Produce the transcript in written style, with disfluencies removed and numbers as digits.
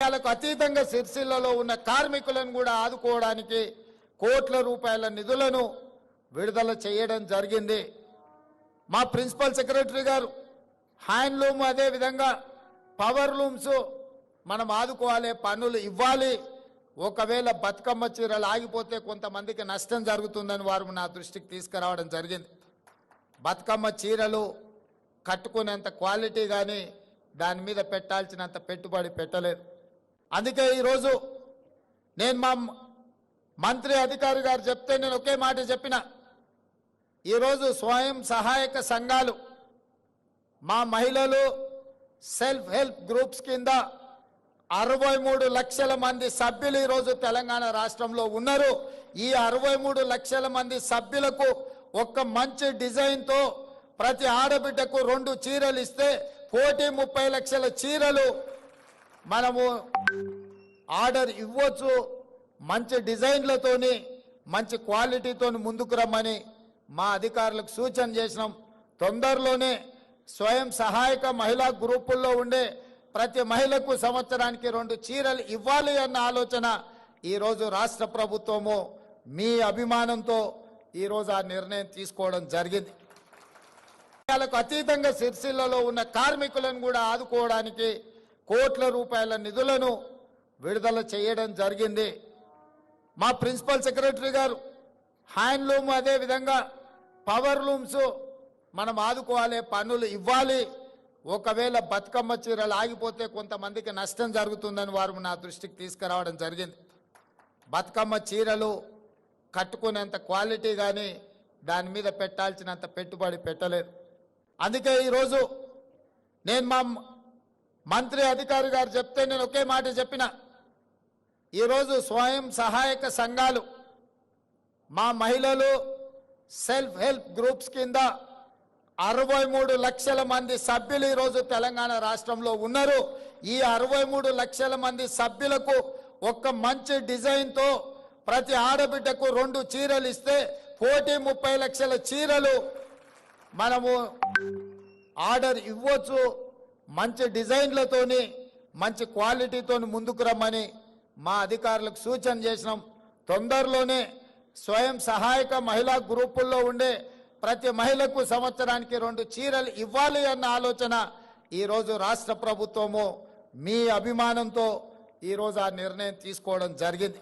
వాళ్ళకు అతీతంగా సిరిసిల్లలో ఉన్న కార్మికులను కూడా ఆదుకోవడానికి కోట్ల రూపాయల నిధులను విడుదల చేయడం జరిగింది. మా ప్రిన్సిపల్ సెక్రటరీ గారు హ్యాండ్లూమ్ అదే విధంగా పవర్ లూమ్స్ మనం ఆదుకోవాలి, పన్నులు ఇవ్వాలి. ఒకవేళ బతుకమ్మ చీరలు ఆగిపోతే కొంతమందికి నష్టం జరుగుతుందని వారు నా దృష్టికి తీసుకురావడం జరిగింది. బతుకమ్మ చీరలు కట్టుకునేంత క్వాలిటీ కానీ దాని మీద పెట్టాల్సినంత పెట్టుబడి పెట్టలేదు. అందుకే ఈరోజు నేను మా మంత్రి అధికారి గారు చెప్తే నేను ఒకే మాట చెప్పిన, ఈరోజు స్వయం సహాయక సంఘాలు మా మహిళలు సెల్ఫ్ హెల్ప్ గ్రూప్స్ కింద 63 లక్షల మంది సభ్యులు ఈరోజు తెలంగాణ రాష్ట్రంలో ఉన్నారు. ఈ 63 లక్షల మంది సభ్యులకు ఒక మంచి డిజైన్తో ప్రతి ఆడబిడ్డకు 2 చీరలు ఇస్తే 30 లక్షల చీరలు మనము ఆర్డర్ ఇవ్వచ్చు. మంచి డిజైన్లతోని మంచి క్వాలిటీతోని ముందుకు రమ్మని మా అధికారులకు సూచన చేసినాం. తొందరలోనే స్వయం సహాయక మహిళా గ్రూపుల్లో ఉండే ప్రతి మహిళకు సంవత్సరానికి 2 చీరలు ఇవ్వాలి అన్న ఆలోచన ఈరోజు రాష్ట్ర ప్రభుత్వము మీ అభిమానంతో ఈరోజు ఆ నిర్ణయం తీసుకోవడం జరిగింది. వాళ్ళకు అతీతంగా సిరిసిల్లలో ఉన్న కార్మికులను కూడా ఆదుకోవడానికి కోట్ల రూపాయల నిధులను విడుదల చేయడం జరిగింది. మా ప్రిన్సిపల్ సెక్రటరీ గారు హ్యాండ్లూమ్ అదే విధంగా పవర్ లూమ్స్ మనం ఆదుకోవాలి, పన్నులు ఇవ్వాలి. ఒకవేళ బతుకమ్మ చీరలు ఆగిపోతే కొంతమందికి నష్టం జరుగుతుందని వారు నా దృష్టికి తీసుకురావడం జరిగింది. బతుకమ్మ చీరలు కట్టుకునేంత క్వాలిటీ కానీ దాని మీద పెట్టాల్సినంత పెట్టుబడి పెట్టలేదు. అందుకే ఈరోజు నేను మా మంత్రి అధికారి గారు చెప్తే నేను ఒకే మాట చెప్పిన, ఈరోజు స్వయం సహాయక సంఘాలు మా మహిళలు సెల్ఫ్ హెల్ప్ గ్రూప్స్ కింద 63 లక్షల మంది సభ్యులు ఈరోజు తెలంగాణ రాష్ట్రంలో ఉన్నారు. ఈ 63 లక్షల మంది సభ్యులకు ఒక మంచి డిజైన్తో ప్రతి ఆడబిడ్డకు 2 చీరలు ఇస్తే 30 లక్షల చీరలు మనము ఆర్డర్ ఇవ్వచ్చు. మంచి డిజైన్లతోని మంచి క్వాలిటీతోని ముందుకు రమ్మని మా అధికారులకు సూచన చేసినాం. తొందరలోనే స్వయం సహాయక మహిళా గ్రూపుల్లో ఉండే ప్రతి మహిళకు సంవత్సరానికి 2 చీరలు ఇవ్వాలి అన్న ఆలోచన ఈరోజు రాష్ట్ర ప్రభుత్వము మీ అభిమానంతో ఈరోజు ఆ నిర్ణయం తీసుకోవడం జరిగింది.